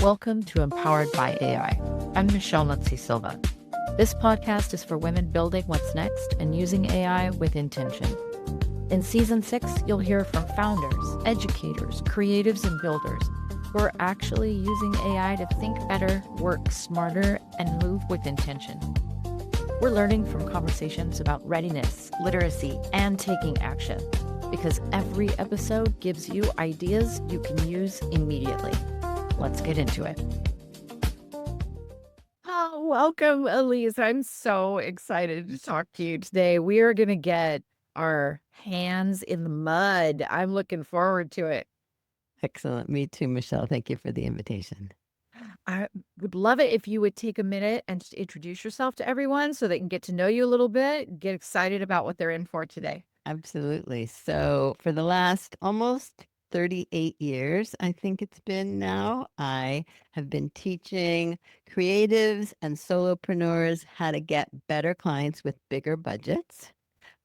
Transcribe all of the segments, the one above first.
Welcome to Empowered by AI. I'm Michelle Muncy-Silva. This podcast is for women building what's next and using AI with intention. In Season 6, you'll hear from founders, educators, creatives, and builders who are actually using AI to think better, work smarter, and move with intention. We're learning from conversations about readiness, literacy, and taking action, because every episode gives you ideas you can use immediately. Let's get into it. Oh, welcome, Ilise. I'm so excited to talk to you today. We are going to get our hands in the mud. I'm looking forward to it. Excellent. Me too, Michelle. Thank you for the invitation. I would love it if you would take a minute and just introduce yourself to everyone so they can get to know you a little bit, get excited about what they're in for today. Absolutely. So for the last almost 38 years, I think it's been now, I have been teaching creatives and solopreneurs how to get better clients with bigger budgets.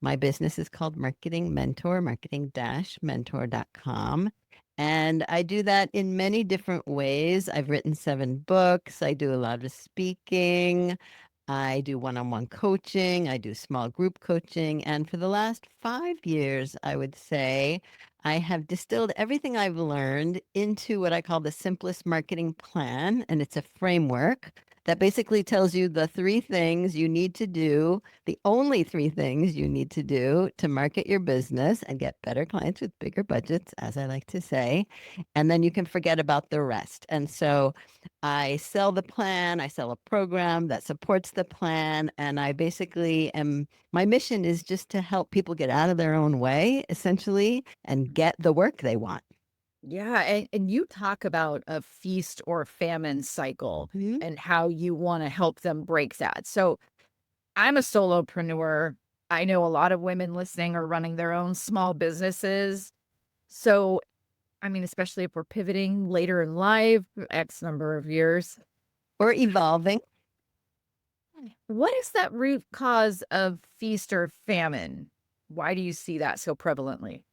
My business is called Marketing Mentor, marketing-mentor.com. And I do that in many different ways. I've written 7 books. I do a lot of speaking. I do one-on-one coaching. I do small group coaching. And for the last 5 years, I would say, I have distilled everything I've learned into what I call the simplest marketing plan. And it's a framework that basically tells you the 3 things you need to do, the only 3 things you need to do to market your business and get better clients with bigger budgets, as I like to say. And then you can forget about the rest. And so I sell the plan, I sell a program that supports the plan. And I basically my mission is just to help people get out of their own way, essentially, and get the work they want. Yeah, and you talk about a feast or famine cycle and how you want to help them break that. So I'm a solopreneur. I know a lot of women listening are running their own small businesses. So, I mean, especially if we're pivoting later in life, X number of years. Or evolving. What is that root cause of feast or famine? Why do you see that so prevalently?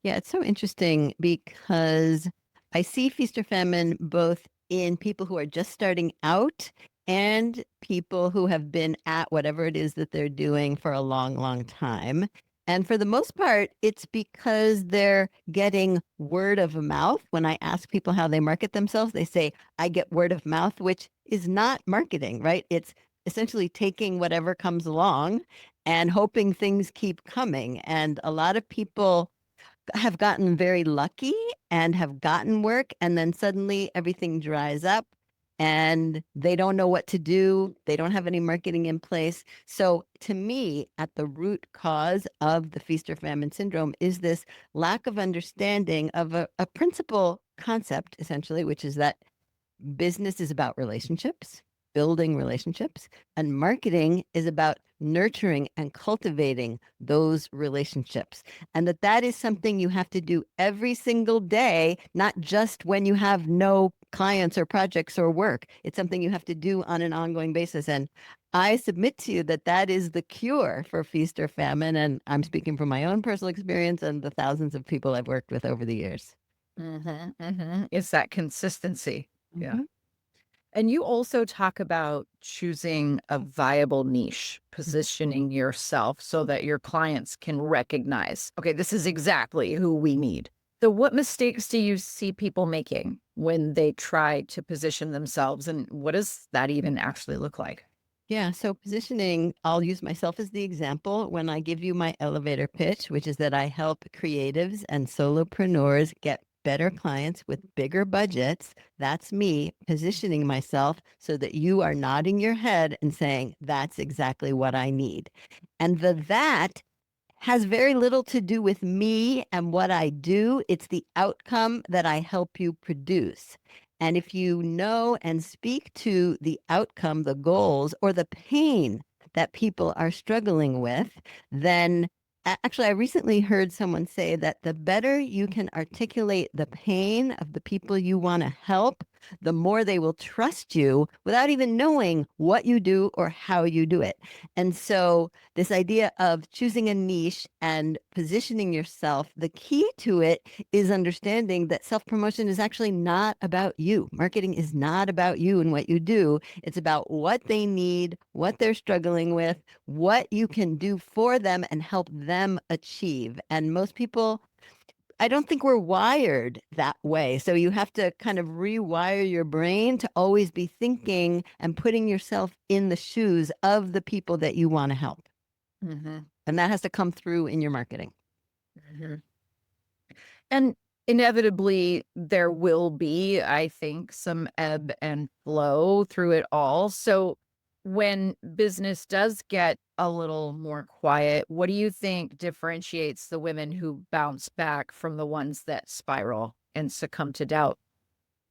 Yeah, it's so interesting because I see feast or famine both in people who are just starting out and people who have been at whatever it is that they're doing for a long, long time. And for the most part, it's because they're getting word of mouth. When I ask people how they market themselves, they say, I get word of mouth, which is not marketing, right? It's essentially taking whatever comes along and hoping things keep coming. And a lot of people have gotten very lucky and have gotten work, and then suddenly everything dries up and they don't know what to do. They don't have any marketing in place. So to me, at the root cause of the feast or famine syndrome is this lack of understanding of a principal concept, essentially, which is that business is about relationships, building relationships, and marketing is about nurturing and cultivating those relationships. And that is something you have to do every single day, not just when you have no clients or projects or work. It's something you have to do on an ongoing basis. And I submit to you that that is the cure for feast or famine. And I'm speaking from my own personal experience and the thousands of people I've worked with over the years. It's that consistency. Yeah. Mm-hmm. And you also talk about choosing a viable niche, positioning yourself so that your clients can recognize, okay, this is exactly who we need. So what mistakes do you see people making when they try to position themselves, and what does that even actually look like? Yeah, so positioning, I'll use myself as the example when I give you my elevator pitch, which is that I help creatives and solopreneurs get better clients with bigger budgets. That's me positioning myself so that you are nodding your head and saying, that's exactly what I need. And that has very little to do with me and what I do. It's the outcome that I help you produce. And if you know and speak to the outcome, the goals, or the pain that people are struggling with, then actually, I recently heard someone say that the better you can articulate the pain of the people you want to help, the more they will trust you without even knowing what you do or how you do it. And so this idea of choosing a niche and positioning yourself, the key to it is understanding that self-promotion is actually not about you. Marketing is not about you and what you do. It's about what they need, what they're struggling with, what you can do for them and help them achieve. And most people, I don't think we're wired that way. So you have to kind of rewire your brain to always be thinking and putting yourself in the shoes of the people that you want to help. Mm-hmm. And that has to come through in your marketing. Mm-hmm. And inevitably, there will be, I think, some ebb and flow through it all. So when business does get a little more quiet, what do you think differentiates the women who bounce back from the ones that spiral and succumb to doubt?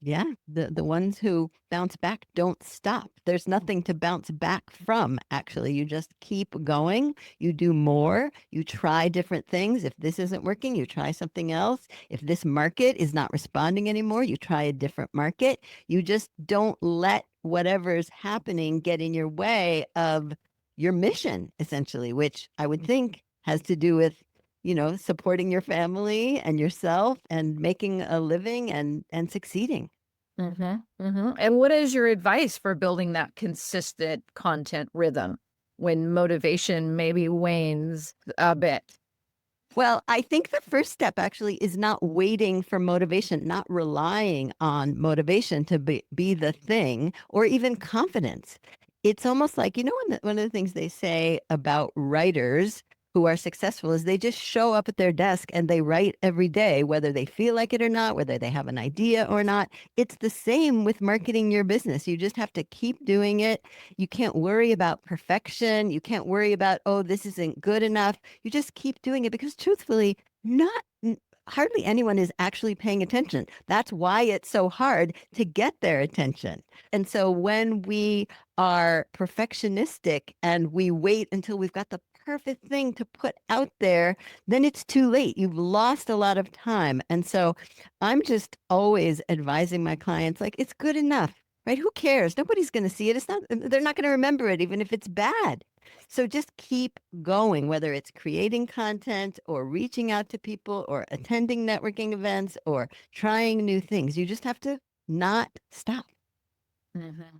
Yeah, the ones who bounce back don't stop. There's nothing to bounce back from, actually. You just keep going. You do more. You try different things. If this isn't working, you try something else. If this market is not responding anymore, you try a different market. You just don't let whatever's happening get in your way of your mission, essentially, which I would think has to do with supporting your family and yourself and making a living and succeeding. Mm-hmm. Mm-hmm. And what is your advice for building that consistent content rhythm when motivation maybe wanes a bit? Well, I think the first step actually is not waiting for motivation, not relying on motivation to be the thing or even confidence. It's almost like, one of the things they say about writers who are successful is they just show up at their desk and they write every day, whether they feel like it or not, whether they have an idea or not. It's the same with marketing your business. You just have to keep doing it. You can't worry about perfection. You can't worry about, oh, this isn't good enough. You just keep doing it because truthfully, not hardly anyone is actually paying attention. That's why it's so hard to get their attention. And so when we are perfectionistic and we wait until we've got the perfect thing to put out there, then it's too late. You've lost a lot of time. And so I'm just always advising my clients, like, it's good enough, right? Who cares? Nobody's going to see it. They're not going to remember it, even if it's bad. So just keep going, whether it's creating content or reaching out to people or attending networking events or trying new things. You just have to not stop. Mm-hmm.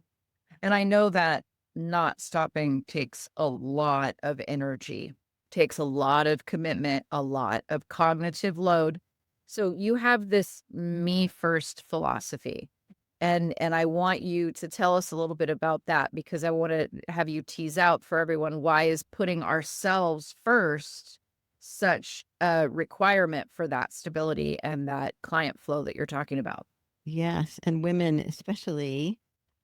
And I know that not stopping takes a lot of energy, takes a lot of commitment, a lot of cognitive load. So you have this me first philosophy. And I want you to tell us a little bit about that because I want to have you tease out for everyone why is putting ourselves first such a requirement for that stability and that client flow that you're talking about. Yes. And women, especially,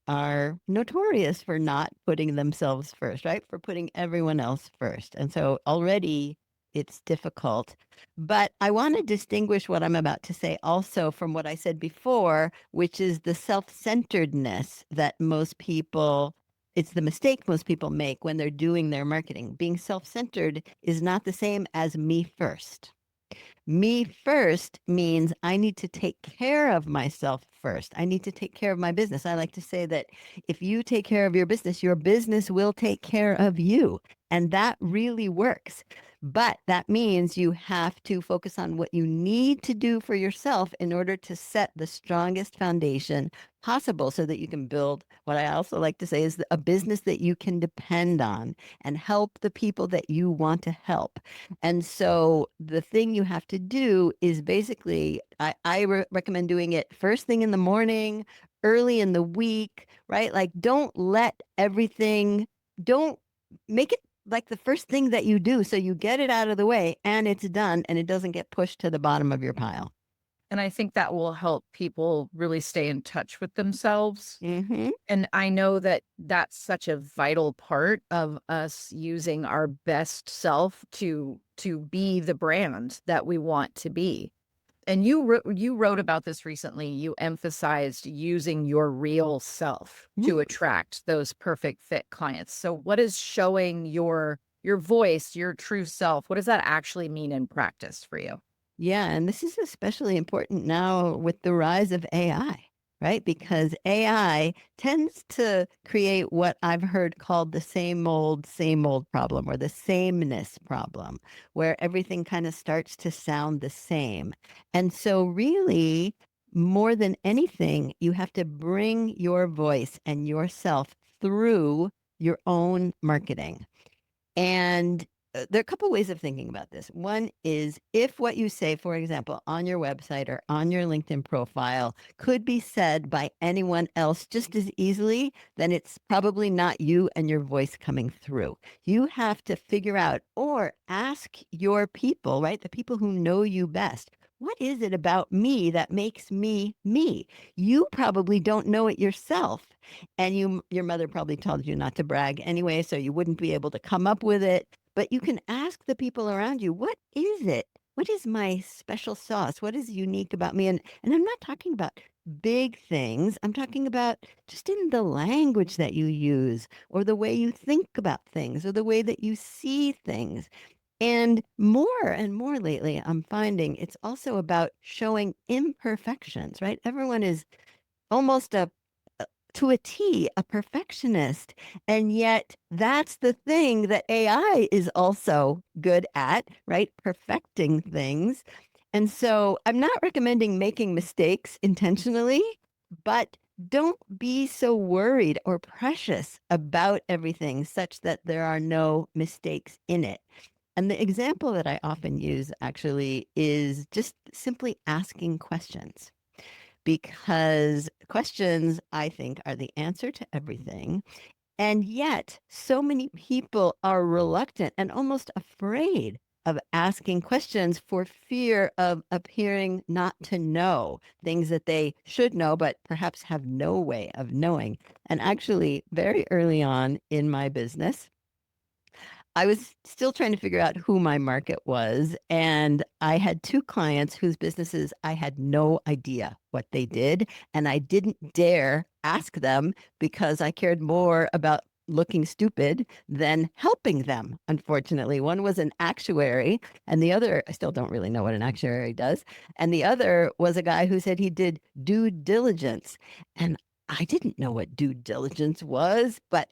are notorious for not putting themselves first, right? For putting everyone else first. And so already it's difficult. But I want to distinguish what I'm about to say also from what I said before, which is the self-centeredness that it's the mistake most people make when they're doing their marketing. Being self-centered is not the same as me first. Me first means I need to take care of myself first. I need to take care of my business. I like to say that if you take care of your business will take care of you. And that really works. But that means you have to focus on what you need to do for yourself in order to set the strongest foundation possible so that you can build what I also like to say is a business that you can depend on and help the people that you want to help. And so the thing you have to do is basically, I recommend doing it first thing in the morning, early in the week, right? Like, don't make it like the first thing that you do. So you get it out of the way and it's done and it doesn't get pushed to the bottom of your pile. And I think that will help people really stay in touch with themselves. Mm-hmm. And I know that that's such a vital part of us using our best self to be the brand that we want to be. And you wrote about this recently. You emphasized using your real self to attract those perfect fit clients. So what is showing your voice, your true self? What does that actually mean in practice for you? Yeah, and this is especially important now with the rise of AI. right? Because AI tends to create what I've heard called the same old problem, or the sameness problem, where everything kind of starts to sound the same. And so, really, more than anything, you have to bring your voice and yourself through your own marketing. And there are a couple ways of thinking about this. One is, if what you say, for example, on your website or on your LinkedIn profile could be said by anyone else just as easily, then it's probably not you and your voice coming through. You have to figure out, or ask your people, right? The people who know you best. What is it about me that makes me me? You probably don't know it yourself. And your mother probably told you not to brag anyway, so you wouldn't be able to come up with it. But you can ask the people around you, what is it? What is my special sauce? What is unique about me? And I'm not talking about big things. I'm talking about just in the language that you use, or the way you think about things, or the way that you see things. And more lately, I'm finding it's also about showing imperfections, right? Everyone is almost to a T, a perfectionist. And yet that's the thing that AI is also good at, right? Perfecting things. And so I'm not recommending making mistakes intentionally, but don't be so worried or precious about everything such that there are no mistakes in it. And the example that I often use actually is just simply asking questions, because questions, I think, are the answer to everything. And yet, so many people are reluctant and almost afraid of asking questions for fear of appearing not to know things that they should know, but perhaps have no way of knowing. And actually, very early on in my business, I was still trying to figure out who my market was, and I had 2 clients whose businesses I had no idea what they did, and I didn't dare ask them because I cared more about looking stupid than helping them, unfortunately. One was an actuary, and the other, I still don't really know what an actuary does, and the other was a guy who said he did due diligence, and I didn't know what due diligence was, but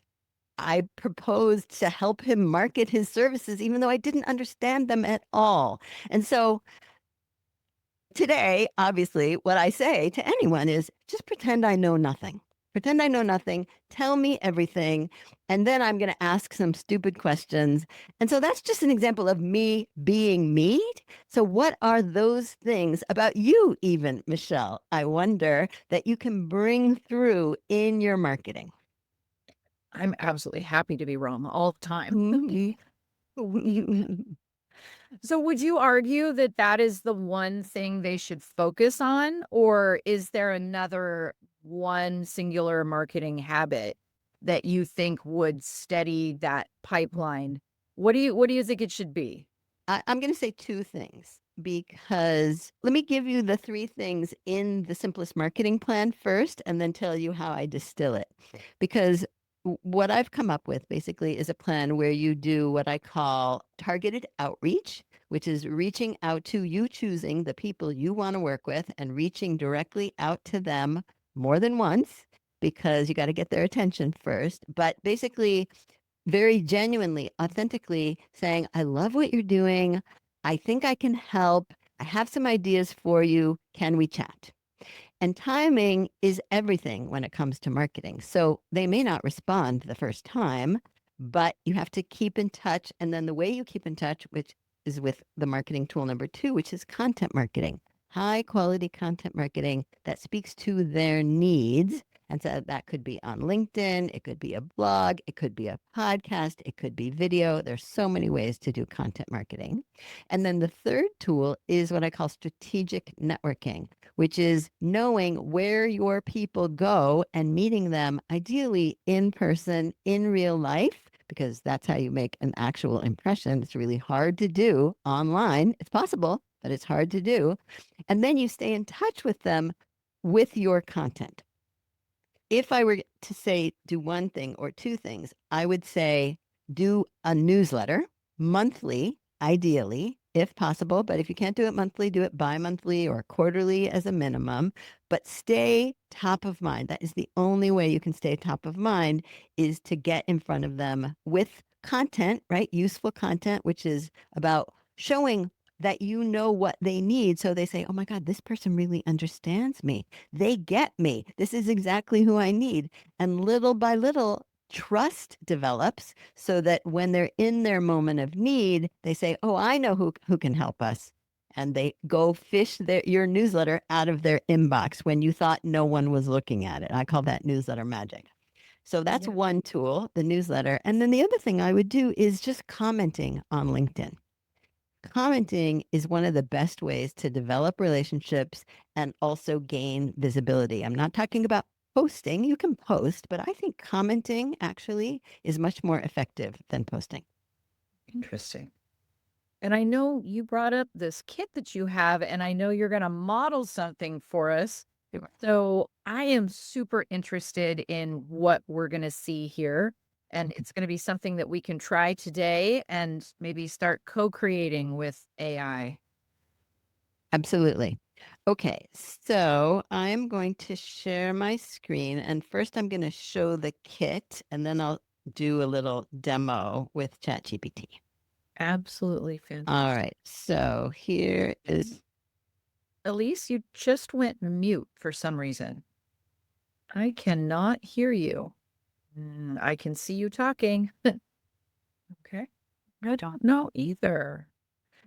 I proposed to help him market his services, even though I didn't understand them at all. And so today, obviously, what I say to anyone is just pretend I know nothing. Pretend I know nothing. Tell me everything. And then I'm going to ask some stupid questions. And so that's just an example of me being me. So, what are those things about you, even, Michelle? I wonder that you can bring through in your marketing. I'm absolutely happy to be wrong all the time. So would you argue that that is the one thing they should focus on, or is there another one singular marketing habit that you think would steady that pipeline? What do you think it should be? I'm going to say 2 things, because let me give you the 3 things in the simplest marketing plan first, and then tell you how I distill it. Because what I've come up with basically is a plan where you do what I call targeted outreach, which is reaching out to you, choosing the people you want to work with and reaching directly out to them more than once, because you got to get their attention first. But basically, very genuinely, authentically saying, I love what you're doing. I think I can help. I have some ideas for you. Can we chat? And timing is everything when it comes to marketing. So they may not respond the first time, but you have to keep in touch. And then the way you keep in touch, which is with the marketing tool number 2, which is content marketing, high quality content marketing that speaks to their needs. And so that could be on LinkedIn, it could be a blog, it could be a podcast, it could be video. There's so many ways to do content marketing. And then the third tool is what I call strategic networking, which is knowing where your people go and meeting them, ideally in person, in real life, because that's how you make an actual impression. It's really hard to do online. It's possible, but it's hard to do. And then you stay in touch with them with your content. If I were to say do one thing or 2 things, I would say do a newsletter monthly, ideally, if possible. But if you can't do it monthly, do it bi-monthly or quarterly as a minimum. But stay top of mind. That is the only way you can stay top of mind, is to get in front of them with content, right? Useful content, which is about showing that you know what they need. So they say, oh my God, this person really understands me. They get me. This is exactly who I need. And little by little, trust develops so that when they're in their moment of need, they say, oh, I know who can help us. And they go fish your newsletter out of their inbox when you thought no one was looking at it. I call that newsletter magic. So that's Yeah. one tool, the newsletter. And then the other thing I would do is just commenting on LinkedIn. Commenting is one of the best ways to develop relationships and also gain visibility. I'm not talking about posting. You can post, but I think commenting actually is much more effective than posting. Interesting. And I know you brought up this kit that you have, and I know you're going to model something for us. Sure. So I am super interested in what we're going to see here. And it's going to be something that we can try today and maybe start co-creating with AI. Absolutely. Okay, so I'm going to share my screen, and first I'm going to show the kit, and then I'll do a little demo with ChatGPT. Absolutely fantastic. All right, so here is... Ilise, you just went mute for some reason. I cannot hear you. I can see you talking. Okay. I don't know either.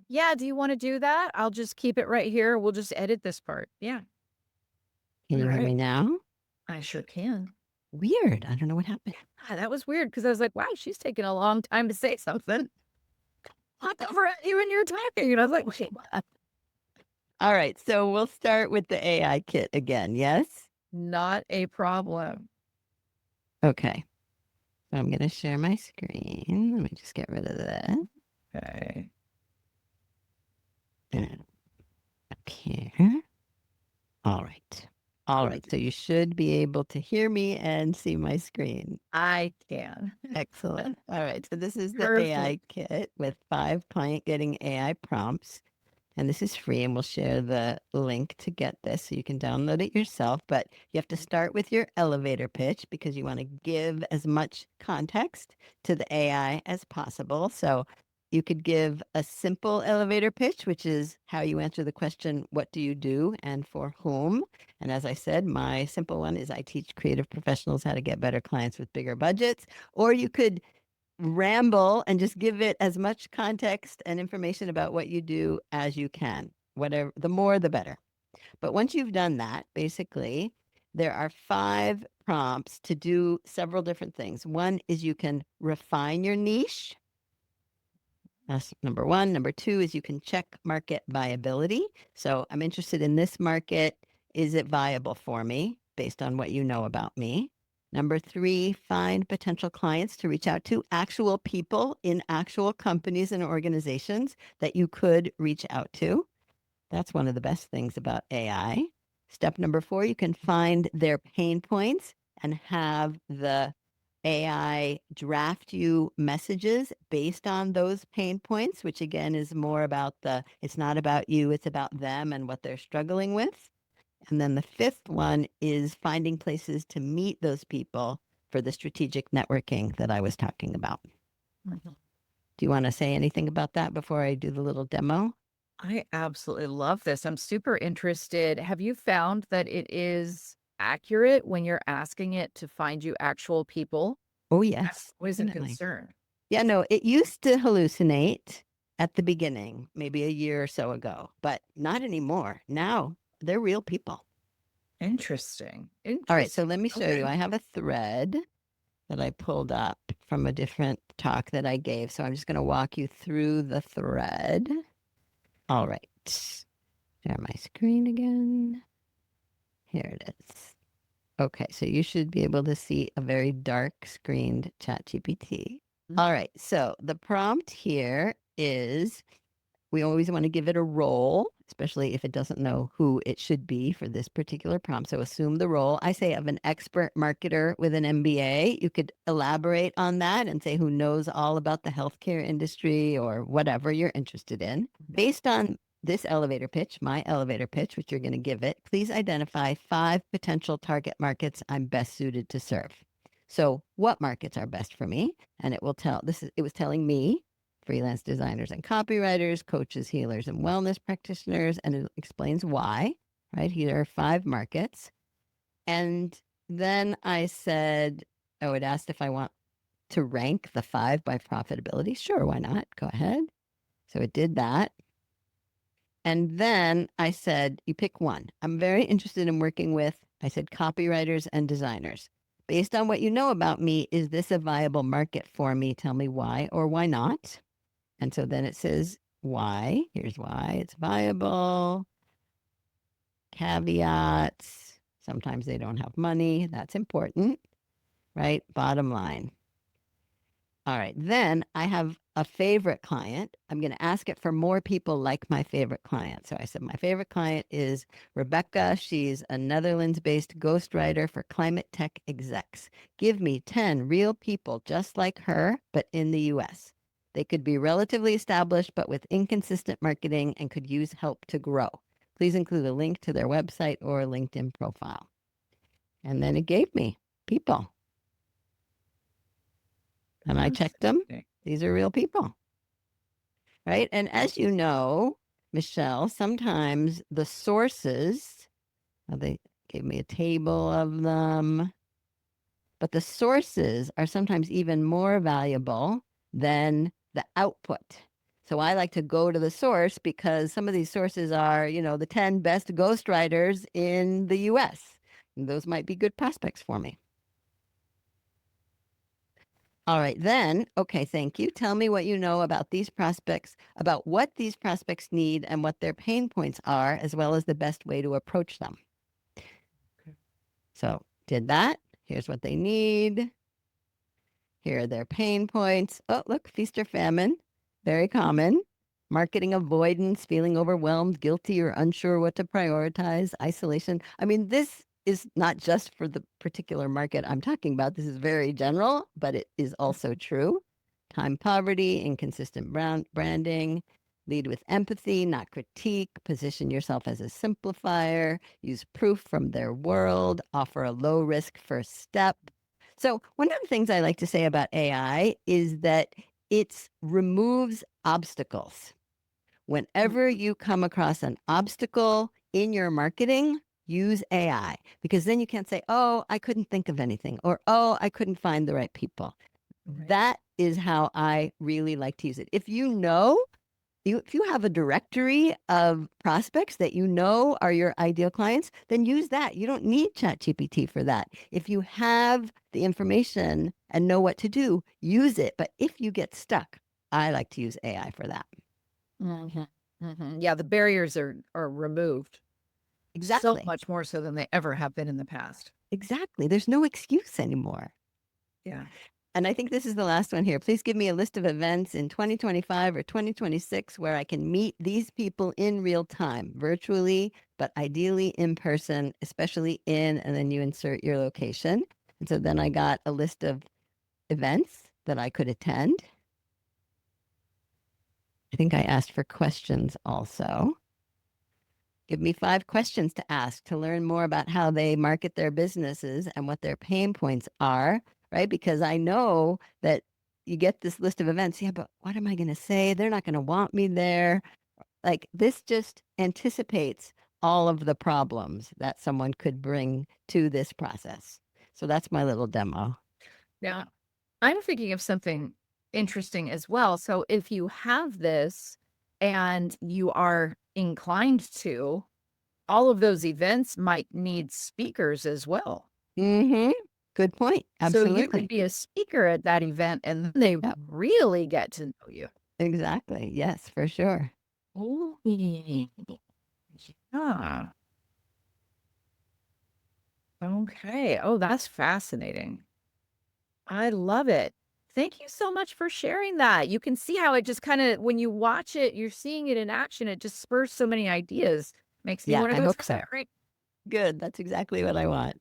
Yeah, do you want to do that? I'll just keep it right here. We'll just edit this part. Yeah, Can you All hear me right. now? I sure can. Weird. I don't know what happened. Ah, that was weird because I was like, wow, she's taking a long time to say something. Look over at you when you're talking. And I was like, wait, what? All right, so we'll start with the AI kit again, yes? Not a problem. Okay. So I'm going to share my screen. Let me just get rid of that. Okay. And up here. All right. All right. So you should be able to hear me and see my screen. I can. Excellent. All right. So this is the Perfect. AI kit with 5 client getting AI prompts. And this is free, and we'll share the link to get this so you can download it yourself. But you have to start with your elevator pitch because you want to give as much context to the AI as possible. So you could give a simple elevator pitch, which is how you answer the question, what do you do and for whom? And as I said, my simple one is I teach creative professionals how to get better clients with bigger budgets. Or you could ramble and just give it as much context and information about what you do as you can. Whatever, the more, the better. But once you've done that, basically, there are 5 prompts to do several different things. One is you can refine your niche. That's number 1. Number 2 is you can check market viability. So I'm interested in this market. Is it viable for me based on what you know about me? Number 3, find potential clients to reach out to, actual people in actual companies and organizations that you could reach out to. That's one of the best things about AI. Step number 4, you can find their pain points and have the AI draft you messages based on those pain points, which again is more about it's not about you, it's about them and what they're struggling with. And then the 5th one is finding places to meet those people for the strategic networking that I was talking about. Mhm. Do you want to say anything about that before I do the little demo? I absolutely love this. I'm super interested. Have you found that it is accurate when you're asking it to find you actual people? Oh, yes. Was a Definitely. concern. Yeah, no, it used to hallucinate at the beginning, maybe a year or so ago, but not anymore. Now they're real people. Interesting. All right, so let me show you. Okay. I have a thread that I pulled up from a different talk that I gave. So I'm just going to walk you through the thread. All right. Share my screen again. Here it is. Okay, so you should be able to see a very dark screened ChatGPT. All right, so the prompt here is we always want to give it a role. especially if it doesn't know who it should be for this particular prompt. So assume the role, I say, of an expert marketer with an MBA. You could elaborate on that and say who knows all about the healthcare industry or whatever you're interested in. Based on this elevator pitch, my elevator pitch, which you're going to give it, please identify 5 potential target markets I'm best suited to serve. So what markets are best for me? And it will tell, it was telling me freelance designers and copywriters, coaches, healers, and wellness practitioners, and it explains why, right? Here are 5 markets. And then I said, oh, it asked if I want to rank the 5 by profitability. Sure, why not? Go ahead. So it did that. And then I said, you pick one. I'm very interested in working with, I said, copywriters and designers. Based on what you know about me, is this a viable market for me? Tell me why or why not. And so then it says why. Here's why it's viable. Caveats. Sometimes they don't have money. That's important, right? Bottom line. All right. Then I have a favorite client. I'm going to ask it for more people like my favorite client. So I said, my favorite client is Rebecca. She's a Netherlands-based ghostwriter for climate tech execs. Give me 10 real people just like her, but in the US. They could be relatively established, but with inconsistent marketing and could use help to grow. Please include a link to their website or LinkedIn profile. And then it gave me people. And I checked them. These are real people. Right. And as you know, Michelle, sometimes the sources, they gave me a table of them, but the sources are sometimes even more valuable than the output. So I like to go to the source because some of these sources are, the 10 best ghostwriters in the US. And those might be good prospects for me. All right, then, okay, thank you. Tell me what you know about these prospects, about what these prospects need and what their pain points are, as well as the best way to approach them. Okay. So did that. Here's what they need. Here are their pain points. Oh, look, feast-or-famine, very common. Marketing avoidance, feeling overwhelmed, guilty, or unsure what to prioritize, isolation. I mean, this is not just for the particular market I'm talking about. This is very general, but it is also true. Time poverty, inconsistent branding, lead with empathy, not critique, position yourself as a simplifier, use proof from their world, offer a low risk first step. So one of the things I like to say about AI is that it removes obstacles. Whenever you come across an obstacle in your marketing, use AI, because then you can't say, oh, I couldn't think of anything, or, oh, I couldn't find the right people. Right. That is how I really like to use it. If if you have a directory of prospects that you know are your ideal clients, then use that. You don't need ChatGPT for that. If you have the information and know what to do, use it. But if you get stuck, I like to use AI for that. Mm-hmm. Mm-hmm. Yeah, the barriers are removed. Exactly. So much more so than they ever have been in the past. Exactly. There's no excuse anymore. Yeah. And I think this is the last one here. Please give me a list of events in 2025 or 2026 where I can meet these people in real time, virtually, but ideally in person, especially in, and then you insert your location. And so then I got a list of events that I could attend. I think I asked for questions also. Give me 5 questions to ask to learn more about how they market their businesses and what their pain points are, right? Because I know that you get this list of events. Yeah, but what am I going to say? They're not going to want me there. Like, this just anticipates all of the problems that someone could bring to this process. So that's my little demo. Now, I'm thinking of something interesting as well. So if you have this and you are inclined to, all of those events might need speakers as well. Mm-hmm. Good point. Absolutely. So you could be a speaker at that event and they really get to know you. Exactly. Yes, for sure. Oh, yeah. Okay. Oh, that's fascinating. I love it. Thank you so much for sharing that. You can see how it just kind of, when you watch it, you're seeing it in action. It just spurs so many ideas. Makes me Yeah, want to I go hope try so. that right. Good. That's exactly what I want.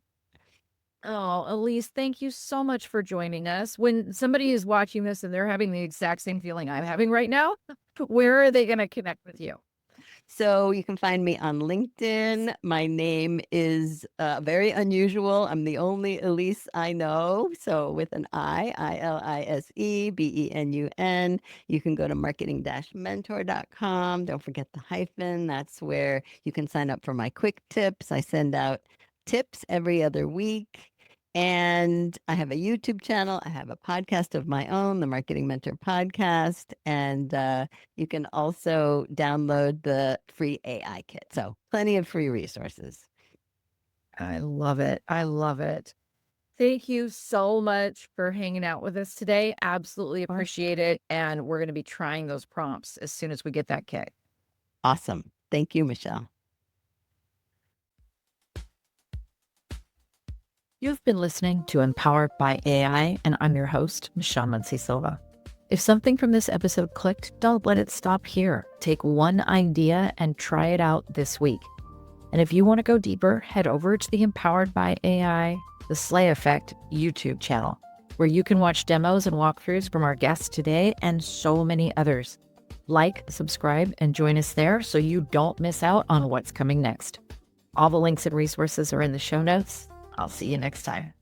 Oh, Elise, thank you so much for joining us. When somebody is watching this and they're having the exact same feeling I'm having right now, where are they going to connect with you? So you can find me on LinkedIn. My name is very unusual. I'm the only Ilise I know. So with an Ilise Benun. You can go to marketing-mentor.com. Don't forget the hyphen. That's where you can sign up for my quick tips. I send out tips every other week. And I have a YouTube channel. I have a podcast of my own, the Marketing Mentor Podcast. And you can also download the free AI kit. So plenty of free resources. I love it. I love it. Thank you so much for hanging out with us today. Absolutely appreciate it. And we're going to be trying those prompts as soon as we get that kit. Awesome. Thank you, Michelle. You've been listening to Empowered by AI, and I'm your host, Michelle Muncy-Silva. If something from this episode clicked, don't let it stop here. Take one idea and try it out this week. And if you want to go deeper, head over to the Empowered by AI, the Slay Effect YouTube channel, where you can watch demos and walkthroughs from our guests today and so many others. Like, subscribe, and join us there so you don't miss out on what's coming next. All the links and resources are in the show notes. I'll see you next time.